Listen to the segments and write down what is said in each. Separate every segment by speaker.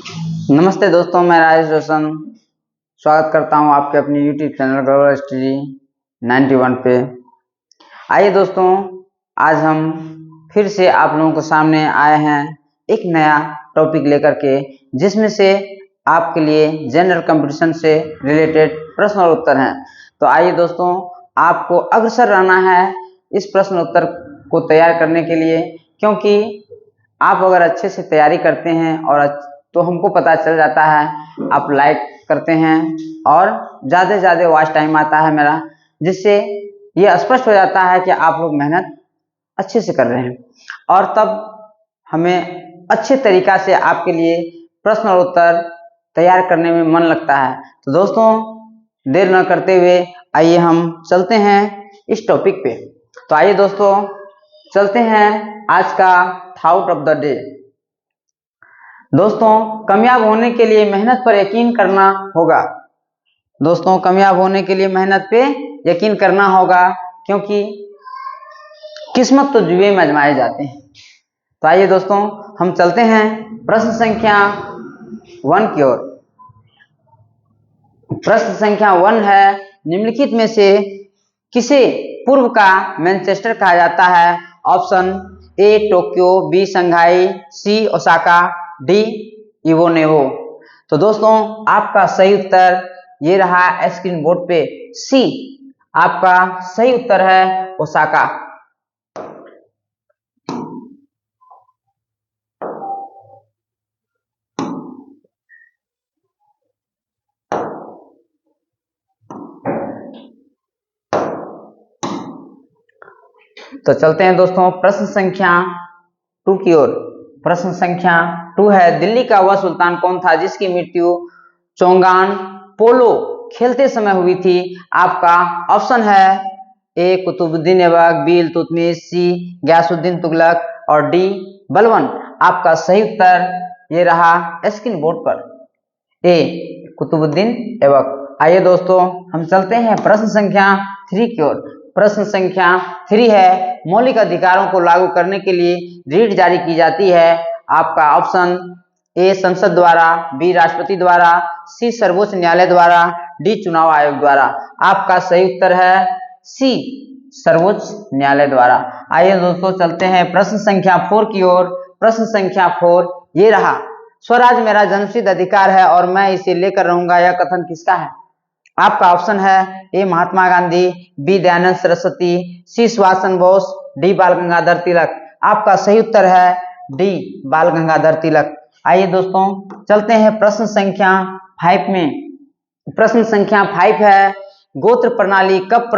Speaker 1: नमस्ते दोस्तों, मैं राजेश रोशन स्वागत करता हूं आपके अपने YouTube चैनल ग्लोबल स्टडी 91 पे। आइए दोस्तों, आज हम फिर से आप लोगों के सामने आए हैं एक नया टॉपिक लेकर के, जिसमें से आपके लिए जनरल कंपटीशन से रिलेटेड प्रश्न और उत्तर हैं। तो आइए दोस्तों, आपको अग्रसर रहना है इस प्रश्न उत्तर को तैयार करने के लिए, क्योंकि आप अगर अच्छे से तैयारी करते हैं और तो हमको पता चल जाता है, आप लाइक करते हैं और ज़्यादा से ज़्यादा वॉच टाइम आता है मेरा, जिससे ये स्पष्ट हो जाता है कि आप लोग मेहनत अच्छे से कर रहे हैं और तब हमें अच्छे तरीक़ा से आपके लिए प्रश्न और उत्तर तैयार करने में मन लगता है। तो दोस्तों, देर न करते हुए आइए हम चलते हैं इस टॉपिक पे। तो आइए दोस्तों, चलते हैं आज का थॉट ऑफ द डे। दोस्तों, कामयाब होने के लिए मेहनत पर यकीन करना होगा। दोस्तों, कामयाब होने के लिए मेहनत पे यकीन करना होगा, क्योंकि किस्मत तो जुए में आजमाए जाते हैं। तो आइए दोस्तों, हम चलते हैं प्रश्न संख्या 1 की ओर। प्रश्न संख्या 1 है, निम्नलिखित में से किसे पूर्व का मैनचेस्टर कहा जाता है? Option A Tokyo, B Shanghai, C Osaka, D Ivanovo. तो दोस्तों, आपका सही उत्तर ये रहा स्क्रीन बोर्ड पे, सी आपका सही उत्तर है ओसाका। तो चलते हैं दोस्तों प्रश्न संख्या 2 की ओर। प्रश्न संख्या 2 है, दिल्ली का वह सुल्तान कौन था जिसकी मृत्यु चोंगान पोलो खेलते समय हुई थी? आपका ऑप्शन है ए कुतुबुद्दीन ऐबक, बी इल्तुतमिश, सी गयासुद्दीन तुगलक और डी बलबन। आपका सही उत्तर ये रहा स्क्रीन बोर्ड पर, ए कुतुबुद्दीन ऐबक। आइए दोस्तों, हम चलते हैं प्रश्न संख्या 3 की ओर। प्रश्न संख्या 3 है, मौलिक अधिकारों को लागू करने के लिए रीट जारी की जाती है? आपका ऑप्शन ए संसद द्वारा, बी राष्ट्रपति द्वारा, सी सर्वोच्च न्यायालय द्वारा, डी चुनाव आयोग द्वारा। आपका सही उत्तर है सी सर्वोच्च न्यायालय द्वारा। आइए दोस्तों, चलते हैं प्रश्न संख्या 4 की ओर। प्रश्न संख्या 4 ये रहा, स्वराज मेरा जन्मसिद्ध अधिकार है और मैं इसे लेकर रहूंगा, यह कथन किसका है? आपका ऑप्शन है ए महात्मा गांधी, बी दयानंद सरस्वती, सी सुभाष चंद्र बोस, डी बाल गंगाधर तिलक। आपका सही उत्तर है डी बाल गंगाधर तिलक। आइए दोस्तों, चलते हैं प्रश्न संख्या 5 में। प्रश्न संख्या 5 है, गोत्र प्रणाली कब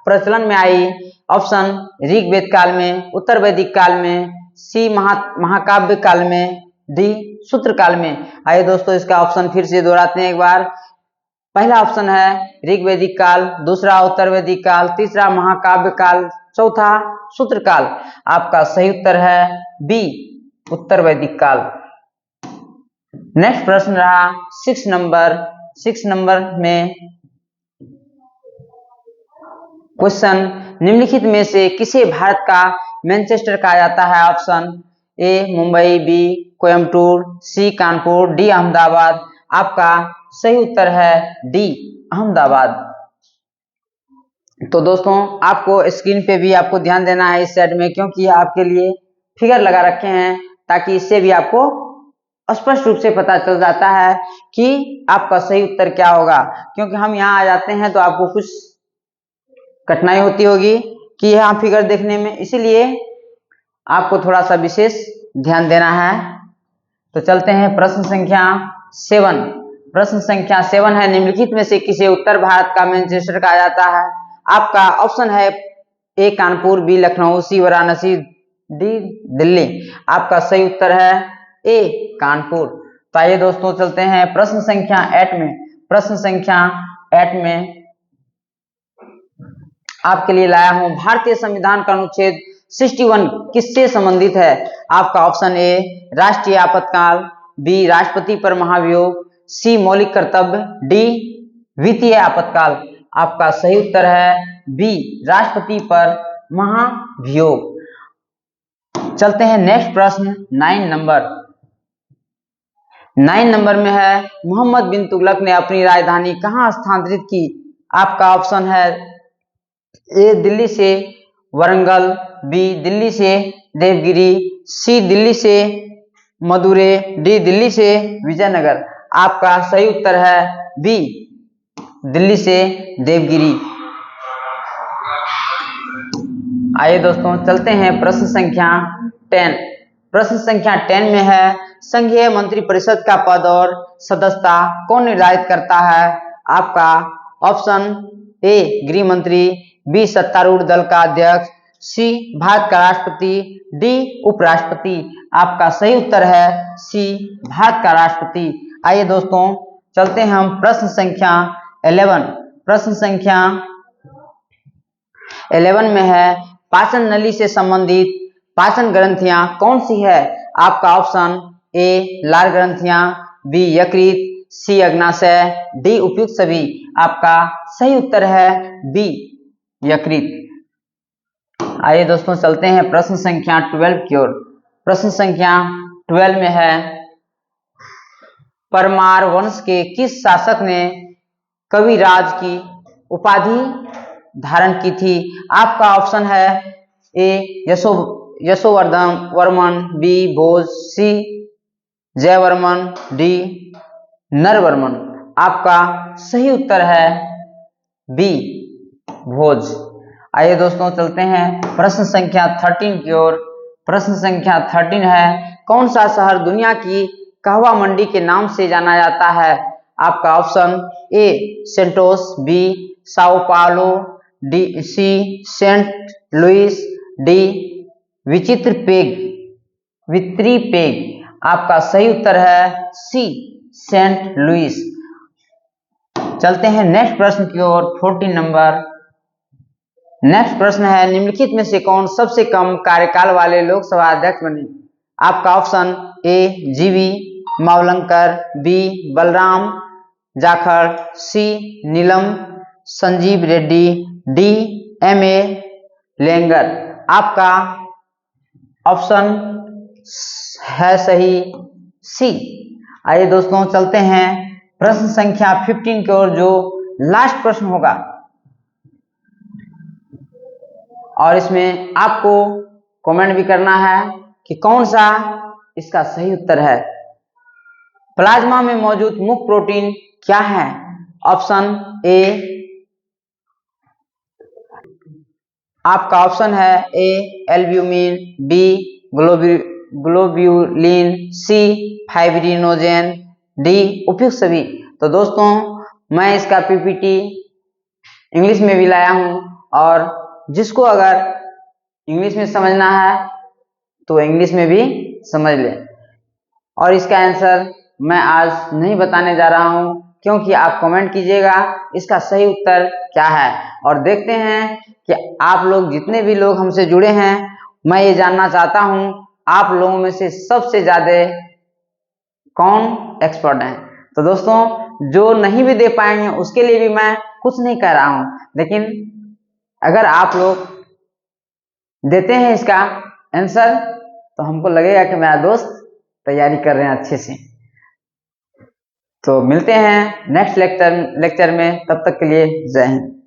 Speaker 1: प्रचलन में आई? ऑप्शन ऋग्वेद काल में, उत्तर वैदिक काल में, सी महाकाव्य काल में, डी सूत्र काल में। आइए दोस्तों, इसका ऑप्शन फिर से दोहराते हैं एक बार। पहला ऑप्शन है ऋग्वैदिक काल, दूसरा उत्तर वैदिक काल, तीसरा महाकाव्य काल, चौथा सूत्र काल। आपका सही उत्तर है बी उत्तर वैदिक काल। नेक्स्ट प्रश्न रहा 6 नंबर। 6 नंबर में क्वेश्चन, निम्नलिखित में से किसे भारत का मैनचेस्टर कहा जाता है? Option A Mumbai, B Coimbatore, C Kanpur, D Ahmedabad. आपका सही उत्तर है डी अहमदाबाद। तो दोस्तों, आपको स्क्रीन पे भी आपको ध्यान देना है इस साइड में, क्योंकि आपके लिए फिगर लगा रखे हैं, ताकि इससे भी आपको स्पष्ट रूप से पता चल जाता है कि आपका सही उत्तर क्या होगा। क्योंकि हम यहाँ आ जाते हैं तो आपको कुछ कठिनाई होती होगी कि यहाँ फिगर देखने में, इसीलिए आपको थोड़ा सा विशेष ध्यान देना है। तो चलते हैं प्रश्न संख्या 7। प्रश्न संख्या 7 है, निम्नलिखित में से किसे उत्तर भारत का मैनचेस्टर कहा जाता है? आपका ऑप्शन है ए कानपुर, बी लखनऊ, सी वाराणसी, डी दिल्ली। आपका सही उत्तर है ए कानपुर। तो आइए दोस्तों, चलते हैं प्रश्न संख्या 8 में। प्रश्न संख्या 8 में आपके लिए लाया हूं, भारतीय संविधान का अनुच्छेद 61 किससे संबंधित है? आपका ऑप्शन ए राष्ट्रीय आपातकाल, बी राष्ट्रपति पर महाभियोग, सी मौलिक कर्तव्य, डी वित्तीय आपातकाल। आपका सही उत्तर है बी राष्ट्रपति पर महाभियोग। चलते हैं नेक्स्ट प्रश्न 9 नंबर। 9 नंबर में है मोहम्मद बिन तुगलक ने अपनी राजधानी कहाँ स्थानांतरित की? आपका ऑप्शन है ए दिल्ली से वरंगल, बी दिल्ली से देवगिरी, सी दिल्ली से मदुरै, डी दिल्ली से विजयनगर। आपका सही उत्तर है बी दिल्ली से देवगिरी। आइए दोस्तों चलते हैं प्रश्न संख्या 10। प्रश्न संख्या 10 में है संघीय मंत्रिपरिषद का पद और सदस्यता कौन निर्धारित करता है? आपका ऑप्शन ए गृह मंत्री, बी सत्तारूढ़ दल का अध्यक्ष, सी भारत का राष्ट्रपति, डी उपराष्ट्रपति। आपका सही उत्तर है सी भारत का राष्ट्रपति। आइए दोस्तों चलते हैं हम प्रश्न संख्या 11। प्रश्न संख्या 11 में है पाचन नली से संबंधित पाचन ग्रंथियां कौन सी है? आपका ऑप्शन ए लाल ग्रंथियां, बी यकृत, सी अग्नाशय, डी उपयुक्त सभी। आपका सही उत्तर है बी यकृत। आइए दोस्तों चलते हैं प्रश्न संख्या 12 की ओर। प्रश्न संख्या 12 में है परमार वंश के किस शासक ने कविराज की उपाधि धारण की थी? आपका ऑप्शन है ए यशोवर्धन वर्मन, बी भोज, सी जयवर्मन, डी नरवर्मन। आपका सही उत्तर है बी भोज। आइए दोस्तों चलते हैं प्रश्न संख्या 13 की ओर। प्रश्न संख्या 13 है कौन सा शहर दुनिया की कहवा मंडी के नाम से जाना जाता है? आपका option A Santos, B Sao Paulo, D C Saint Louis, D वित्रीपेग। आपका सही उत्तर है सी सेंट लुइस। चलते हैं नेक्स्ट प्रश्न की ओर 14 नंबर। नेक्स्ट प्रश्न है निम्नलिखित में से कौन सबसे कम कार्यकाल वाले लोकसभा अध्यक्ष बने? आपका option A G V Mavalankar, B Balram Jakhar, C Neelam Sanjiva Reddy, D M A. लेंगर। आपका ऑप्शन है सही सी। आइए दोस्तों चलते हैं प्रश्न संख्या 15 की ओर जो लास्ट प्रश्न होगा और इसमें आपको कमेंट भी करना है कि कौन सा इसका सही उत्तर है। प्लाज्मा में मौजूद मुख्य प्रोटीन क्या है? ऑप्शन ए आपका ऑप्शन है ए एल्ब्यूमिन, बी ग्लोब्यूलिन, सी फाइब्रिनोजेन, डी उपयुक्त सभी। तो दोस्तों मैं इसका पीपीटी इंग्लिश में भी लाया हूं और जिसको अगर इंग्लिश में समझना है तो इंग्लिश में भी समझ ले। और इसका आंसर मैं आज नहीं बताने जा रहा हूं क्योंकि आप कमेंट कीजिएगा इसका सही उत्तर क्या है। और देखते हैं कि आप लोग जितने भी लोग हमसे जुड़े हैं, मैं ये जानना चाहता हूं आप लोगों में से सबसे ज्यादा कौन एक्सपर्ट हैं। तो दोस्तों जो नहीं भी दे पाएंगे उसके लिए भी मैं कुछ नहीं कह रहा हूं, लेकिन अगर आप लोग देते हैं इसका आंसर तो हमको लगेगा कि मेरा दोस्त तैयारी कर रहे हैं अच्छे से। तो मिलते हैं नेक्स्ट लेक्चर में, तब तक के लिए जय हिंद।